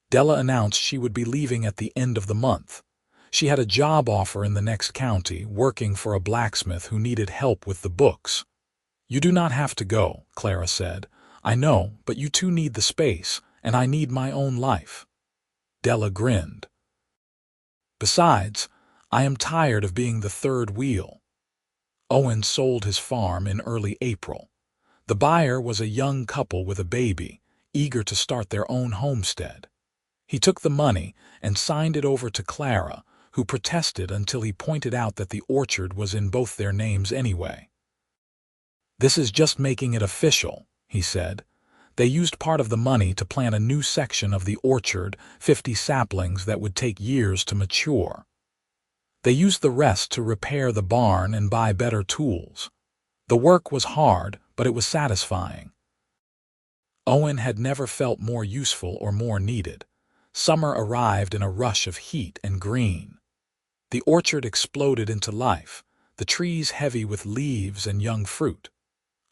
Della announced she would be leaving at the end of the month. She had a job offer in the next county, working for a blacksmith who needed help with the books. You do not have to go, Clara said. I know, but you two need the space, and I need my own life. Della grinned. Besides, I am tired of being the third wheel. Owen sold his farm in early April. The buyer was a young couple with a baby, eager to start their own homestead. He took the money and signed it over to Clara, who protested until he pointed out that the orchard was in both their names anyway. This is just making it official, he said. They used part of the money to plant a new section of the orchard, 50 saplings that would take years to mature. They used the rest to repair the barn and buy better tools. The work was hard, but it was satisfying. Owen had never felt more useful or more needed. Summer arrived in a rush of heat and green. The orchard exploded into life, the trees heavy with leaves and young fruit.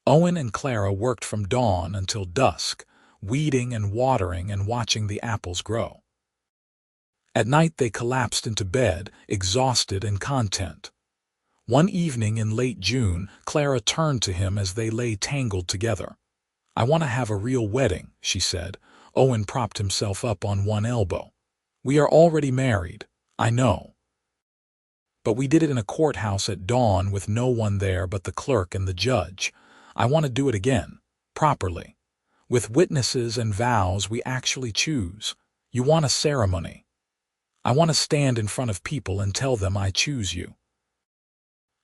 Owen and Clara worked from dawn until dusk, weeding and watering and watching the apples grow. At night they collapsed into bed, exhausted and content. One evening in late June, Clara turned to him as they lay tangled together. I want to have a real wedding, she said. Owen propped himself up on one elbow. We are already married, I know. But we did it in a courthouse at dawn with no one there but the clerk and the judge. I want to do it again, properly. With witnesses and vows we actually choose. You want a ceremony. I want to stand in front of people and tell them I choose you.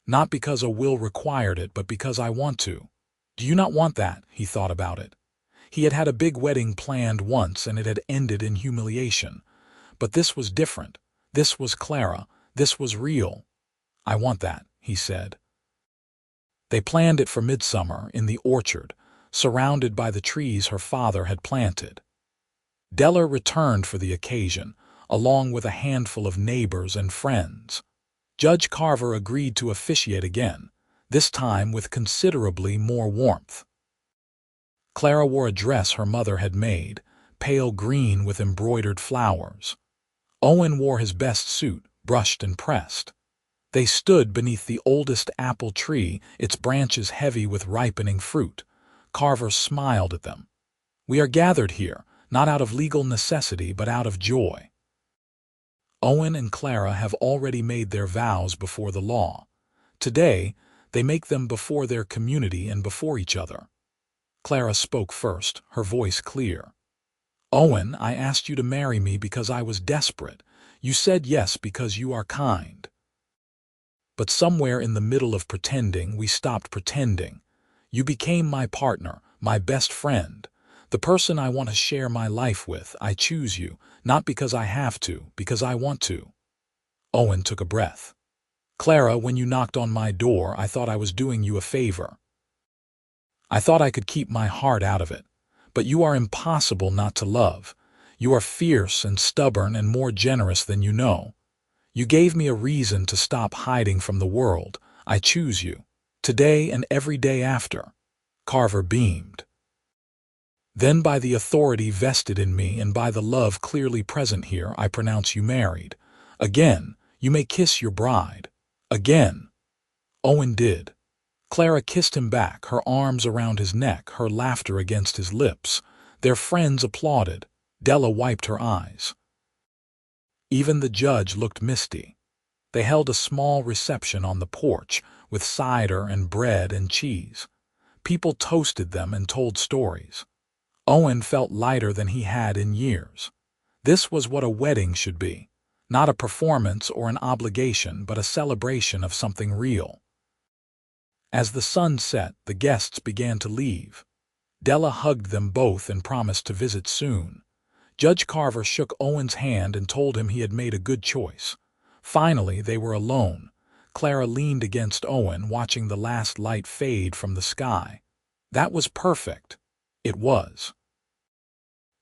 Not because a will required it, but because I want to. Do you not want that? He thought about it. He had had a big wedding planned once and it had ended in humiliation. But this was different. This was Clara. This was real. I want that, he said. They planned it for midsummer in the orchard, surrounded by the trees her father had planted. Della returned for the occasion, along with a handful of neighbors and friends. Judge Carver agreed to officiate again, this time with considerably more warmth. Clara wore a dress her mother had made, pale green with embroidered flowers. Owen wore his best suit, brushed and pressed. They stood beneath the oldest apple tree, its branches heavy with ripening fruit. Carver smiled at them. We are gathered here, not out of legal necessity, but out of joy. Owen and Clara have already made their vows before the law. Today, they make them before their community and before each other. Clara spoke first, her voice clear. Owen, I asked you to marry me because I was desperate. You said yes because you are kind. But somewhere in the middle of pretending, we stopped pretending. You became my partner, my best friend, the person I want to share my life with. I choose you, not because I have to, because I want to. Owen took a breath. Clara, when you knocked on my door, I thought I was doing you a favor. I thought I could keep my heart out of it. But you are impossible not to love. You are fierce and stubborn and more generous than you know. You gave me a reason to stop hiding from the world. I choose you, today and every day after. Carver beamed. Then by the authority vested in me and by the love clearly present here, I pronounce you married. Again, you may kiss your bride. Again. Owen did. Clara kissed him back, her arms around his neck, her laughter against his lips. Their friends applauded. Della wiped her eyes. Even the judge looked misty. They held a small reception on the porch, with cider and bread and cheese. People toasted them and told stories. Owen felt lighter than he had in years. This was what a wedding should be. Not a performance or an obligation, but a celebration of something real. As the sun set, the guests began to leave. Della hugged them both and promised to visit soon. Judge Carver shook Owen's hand and told him he had made a good choice. Finally, they were alone. Clara leaned against Owen, watching the last light fade from the sky. That was perfect. It was.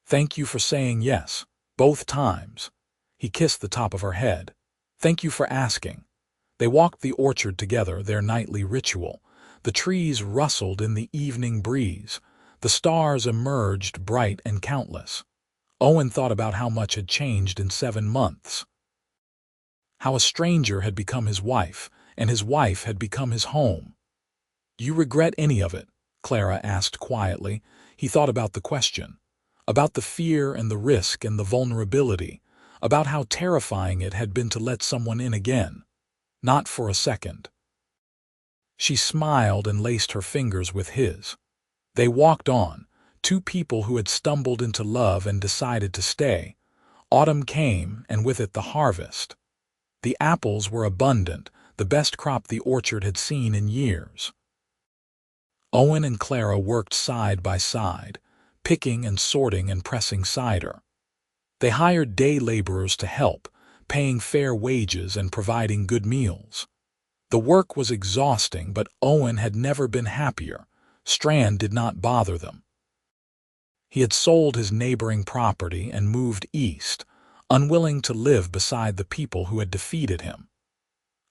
Thank you for saying yes, both times. He kissed the top of her head. Thank you for asking. They walked the orchard together, their nightly ritual. The trees rustled in the evening breeze. The stars emerged bright and countless. Owen thought about how much had changed in 7 months. How a stranger had become his wife, and his wife had become his home. You regret any of it? Clara asked quietly. He thought about the question. About the fear and the risk and the vulnerability. About how terrifying it had been to let someone in again. Not for a second. She smiled and laced her fingers with his. They walked on, two people who had stumbled into love and decided to stay. Autumn came, and with it the harvest. The apples were abundant, the best crop the orchard had seen in years. Owen and Clara worked side by side, picking and sorting and pressing cider. They hired day laborers to help, paying fair wages and providing good meals. The work was exhausting, but Owen had never been happier. Strand did not bother them. He had sold his neighboring property and moved east, unwilling to live beside the people who had defeated him.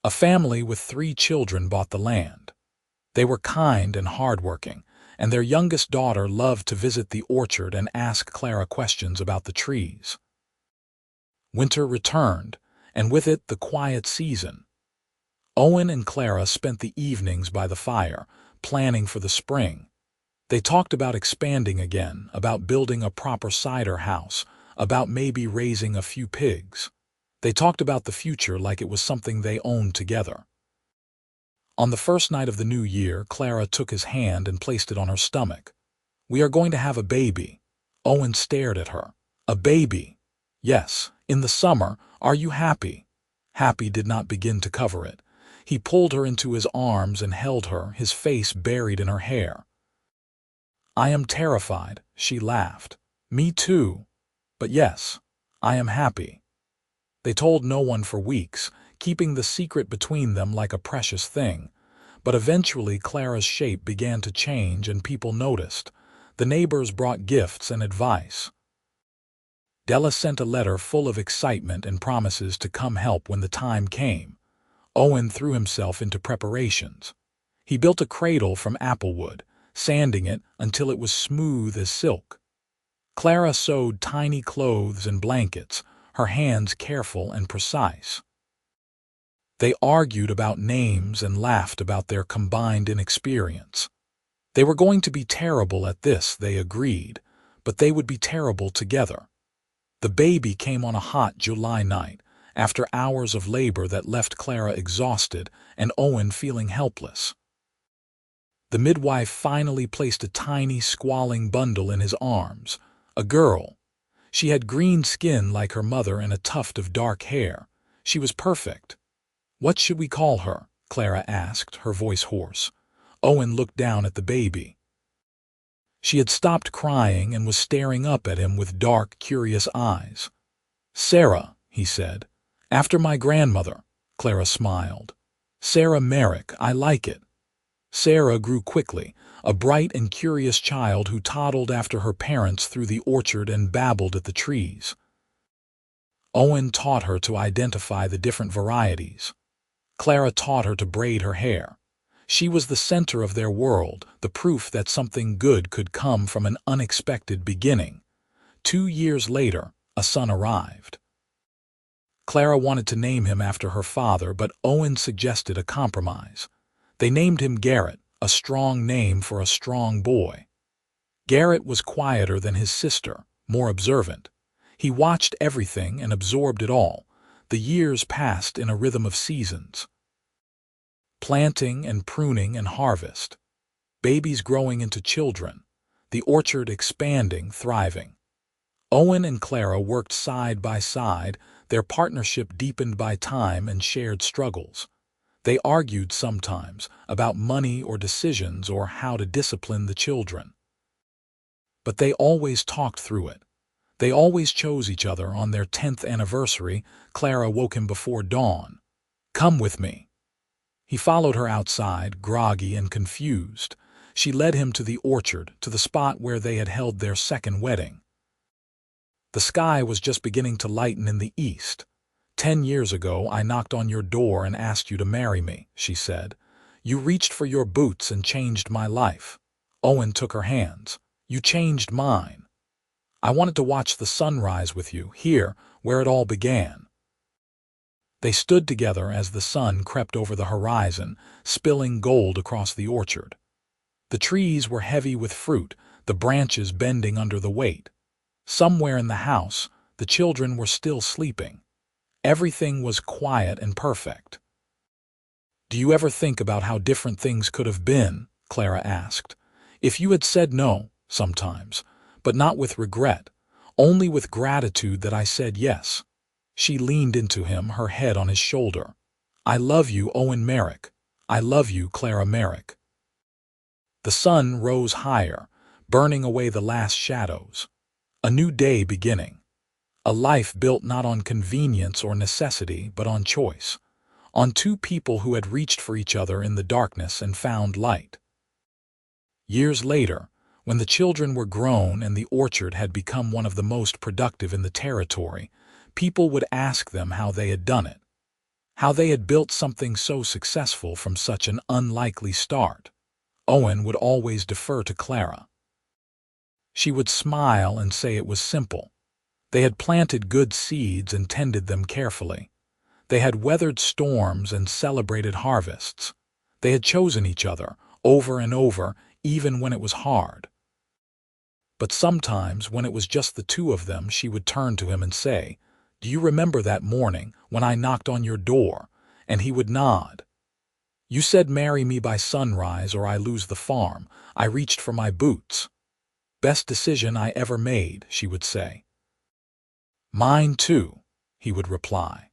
A family with 3 children bought the land. They were kind and hardworking, and their youngest daughter loved to visit the orchard and ask Clara questions about the trees. Winter returned, and with it the quiet season. Owen and Clara spent the evenings by the fire, planning for the spring. They talked about expanding again, about building a proper cider house, about maybe raising a few pigs. They talked about the future like it was something they owned together. On the first night of the new year, Clara took his hand and placed it on her stomach. We are going to have a baby. Owen stared at her. A baby? Yes, in the summer. Are you happy? Happy did not begin to cover it. He pulled her into his arms and held her, his face buried in her hair. I am terrified, she laughed. Me too. But yes, I am happy. They told no one for weeks, keeping the secret between them like a precious thing. But eventually Clara's shape began to change and people noticed. The neighbors brought gifts and advice. Della sent a letter full of excitement and promises to come help when the time came. Owen threw himself into preparations. He built a cradle from applewood, sanding it until it was smooth as silk. Clara sewed tiny clothes and blankets, her hands careful and precise. They argued about names and laughed about their combined inexperience. They were going to be terrible at this, they agreed, but they would be terrible together. The baby came on a hot July night, after hours of labor that left Clara exhausted and Owen feeling helpless. The midwife finally placed a tiny, squalling bundle in his arms. A girl. She had green skin like her mother and a tuft of dark hair. She was perfect. What should we call her? Clara asked, her voice hoarse. Owen looked down at the baby. She had stopped crying and was staring up at him with dark, curious eyes. Sarah, he said. After my grandmother, Clara smiled. Sarah Merrick, I like it. Sarah grew quickly, a bright and curious child who toddled after her parents through the orchard and babbled at the trees. Owen taught her to identify the different varieties. Clara taught her to braid her hair. She was the center of their world, the proof that something good could come from an unexpected beginning. 2 years later, a son arrived. Clara wanted to name him after her father, but Owen suggested a compromise. They named him Garrett, a strong name for a strong boy. Garrett was quieter than his sister, more observant. He watched everything and absorbed it all. The years passed in a rhythm of seasons. Planting and pruning and harvest. Babies growing into children. The orchard expanding, thriving. Owen and Clara worked side by side, their partnership deepened by time and shared struggles. They argued sometimes about money or decisions or how to discipline the children. But they always talked through it. They always chose each other on their 10th anniversary. Clara woke him before dawn. "Come with me." He followed her outside, groggy and confused. She led him to the orchard, to the spot where they had held their second wedding. The sky was just beginning to lighten in the east. "10 years ago, I knocked on your door and asked you to marry me," she said. "You reached for your boots and changed my life." Owen took her hands. "You changed mine. I wanted to watch the sunrise with you, here, where it all began." They stood together as the sun crept over the horizon, spilling gold across the orchard. The trees were heavy with fruit, the branches bending under the weight. Somewhere in the house, the children were still sleeping. Everything was quiet and perfect. "Do you ever think about how different things could have been?" Clara asked. "If you had said no, sometimes, but not with regret, only with gratitude that I said yes." She leaned into him, her head on his shoulder. "I love you, Owen Merrick. I love you, Clara Merrick." The sun rose higher, burning away the last shadows. A new day beginning. A life built not on convenience or necessity, but on choice. On two people who had reached for each other in the darkness and found light. Years later, when the children were grown and the orchard had become one of the most productive in the territory, people would ask them how they had done it. How they had built something so successful from such an unlikely start. Owen would always defer to Clara. She would smile and say it was simple. They had planted good seeds and tended them carefully. They had weathered storms and celebrated harvests. They had chosen each other, over and over, even when it was hard. But sometimes, when it was just the two of them, she would turn to him and say, "Do you remember that morning when I knocked on your door?" And he would nod. "You said marry me by sunrise or I lose the farm. I reached for my boots. Best decision I ever made," she would say. "Mine too," he would reply.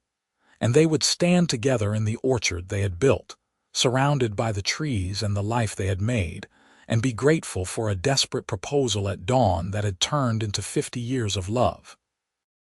And they would stand together in the orchard they had built, surrounded by the trees and the life they had made, and be grateful for a desperate proposal at dawn that had turned into 50 years of love.